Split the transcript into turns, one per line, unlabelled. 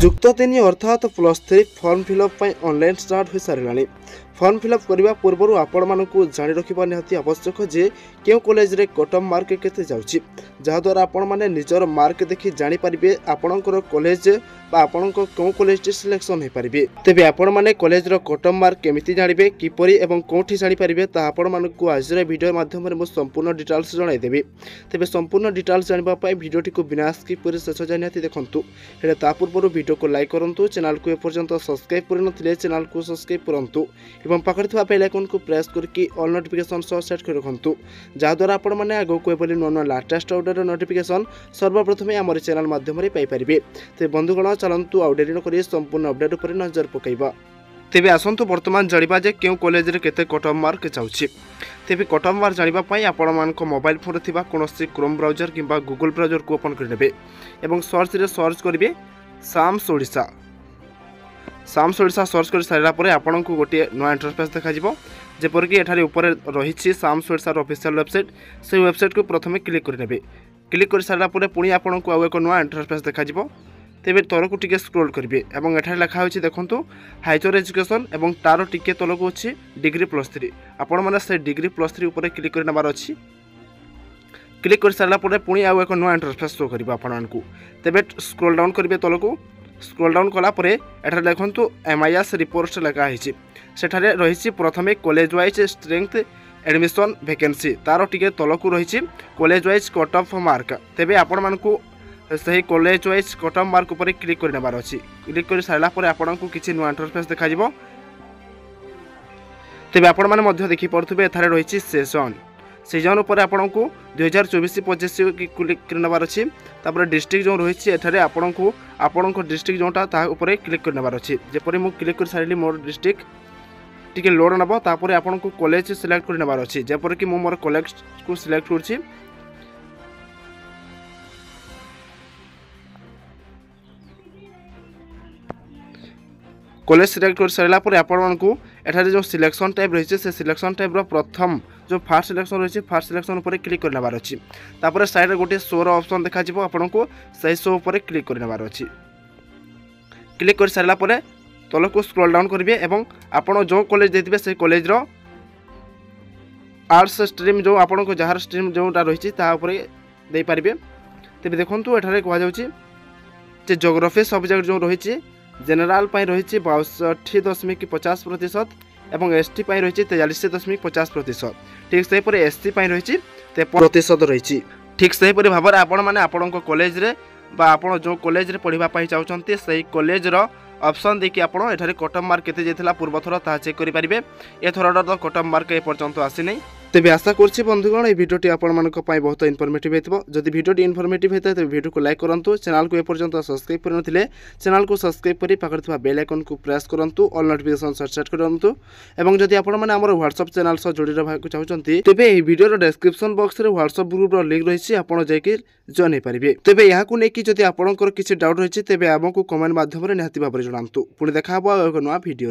जुक्त 3 अर्थात +3 form fill up online start हो सारे। फॉर्म फिलअप करने पूर्व आपण मानू जाणी रखा निहाती आवश्यक जे क्यों कॉलेज रे कटअफ मार्क केते जाउची, जहाद्वारा आपण माने निजर मार्क देखि जानी पारिबे आपणकर कॉलेज बा आपण कौं कॉलेज सिलेक्शन हो पारिबे। तेबे आपण माने कॉलेज रो कटअफ मार्क केमिति जानिबे किपरि एवं कोठी जानि पारिबे ता आपण मानकु आज वीडियो माध्यम रे मो संपूर्ण डिटेल्स जणाई देबी। तेबे संपूर्ण डिटेल्स जानिबा पई वीडियो टी को बिना स्किप करि शेष जाय निहाती देखंतु। हेले ता पूर्व वीडियो को लाइक करंतु, चैनल को एपर्यंत सब्सक्राइब करनथिले चैनल को सब्सक्राइब करंतु एवं पाखरे थिबा बेल आइकन को प्रेस करके ऑल नोटिफिकेशन सेट कर रखंतु, जहाद्वारा आपण माने आगो को एबली नुआ लेटेस्ट अपडेट नोटिफिकेशन सर्वप्रथमे हमर चैनल माध्यम रे पाई परिबे। ते बंधुगण चलंतु आ डेरी न करी संपूर्ण अपडेट पर नजर पकाइबा। तेबे आसंतु वर्तमान जानिबा जे क्यों कॉलेज रे केते कटअफ मार्क जाउची। तेबे कटअफ मार्क जानिबा पई आपण मानको मोबाइल फोन रे थिबा कोनोसी क्रोम ब्राउजर किंबा गूगल ब्राउजर को ओपन कर नेबे एवं सर्च करिवे SAMS Odisha. SAMS Odisha search कर सारा पर आपण को गोटे नया इंटरफेस देखा जिवो, जेपर कि एठारे ऊपर रही साम्स ओडिशा ऑफिशियल वेबसाइट। से वेबसाइट को प्रथमे क्लिक कर नेबे। क्लिक कर सारा पर पुणी आपण को एक नया इंटरफेस देखा जिवो। तेबे तलक टिके स्क्रॉल करिवे एवं एठारे लिखा होछि देखंतु हाइजर एजुकेशन एवं तार टिके तलक अछि डिग्री +3। आपण माने से डिग्री +3 ऊपर क्लिक कर नबार अछि। क्लिक कर सारा पर पुणी एक नया इंटरफेस शो करिवो आपण मानकु। तेबे स्क्रॉल डाउन करिवे तलक। स्क्रॉल डाउन कला परे एठारे देखंतु MIS रिपोर्ट लिखा होछि। सेठारे रहिछि प्रथमे college wise strength admission vacancy, तार टिके तलक रहिछि कॉलेज वाइज कटअफ मार्क। तेबे आपण मानकु सही कॉलेज वाइज कटअफ मार्क ऊपर क्लिक कर नबार अछि। क्लिक कर सारा पर आपण को किछि नुआ इंटरफेस देखा जिवो। तेबे आपण माने मध्य देखि पड़थुबे एथारे रहिछि सीजन ऊपर आपण को 2024-25 की क्लिक कर नबार अछि। तापर डिस्ट्रिक्ट जो रहिछि एथारे आपण को डिस्ट्रिक्ट जोटा ता ऊपर क्लिक कर नबार अछि। जेपरि मु क्लिक कर सारिली मोर डिस्ट्रिक्ट टिके लोड नबो, तापर आपण को कॉलेज सिलेक्ट कर नबार अछि। जेपरि कि मु मोर कॉलेज को सिलेक्ट करछि। कॉलेज सिलेक्ट कर सारा पर आपण को एठारे जो सिलेक्शन टाइप रही है से सिलेक्शन टाइप रो प्रथम जो फास्ट सिलेक्शन रही है फास्ट सिलेक्शन ऊपर क्लिक कर नबार अछि। तापर साइड रे गोटे शो रो ऑप्शन देखा जिवो, आपण को सही शो ऊपर क्लिक कर नबार अछि। क्लिक कर सारा पर तल को स्क्रॉल डाउन करिवे एवं आपण जो कॉलेज देथिबे से कॉलेज रो आर्ट्स स्ट्रीम जो आपण को जहार स्ट्रीम जोटा रही ता ऊपर दे पारिबे। तेबे देखंतु एठारे कहवा जाउची जे ज्योग्राफी सब्जेक्ट जो रही जनरल पाई रही 62.50% एवं ST पाई रही 43.50%। ठीक से पर SC पाई रही 53% रही। ठीक से पर भाव में आपण मैंने आपण कॉलेज रे बा आपण जो कॉलेज रे पढ़िबा पाई चाहउचंती सही कॉलेज रो ऑप्शन देखि आपण एठारे कटअफ मार्क केते जेथिला पूर्व थर ता चेक करि परिबे। ए थरडर तो कटअफ मार्क ए पर्यंत आसी नै। तेबे आशा करछि बंधुगण ए वीडियोटी आपण मानक पई बहुत इन्फॉर्मेटिव हेतबो। जदि वीडियोटी इन्फॉर्मेटिव हेता त वीडियो को लाइक करंतु, चैनल को ए पर्यंत सब्सक्राइब करनथिले चैनल को सब्सक्राइब करि पाखर थिबा बेल आइकन को प्रेस करंतु, ऑल नोटिफिकेशन सेट करंतु एवं जदि आपण माने हमर WhatsApp चैनल स जोडी रहबाक चाहउचंती तेबे ए वीडियो रो डिस्क्रिप्शन बॉक्स रे WhatsApp ग्रुप रो लिंक रहिछि, आपण जायकि जॉइन हे परिबे। तेबे यहा को नै कि जदि आपणकर किछि डाउट रहिछि तेबे हमकु कमेंट माध्यम रे निहाती भाबरे जणांतु। पुणी देखा हबो एक नया वीडियो।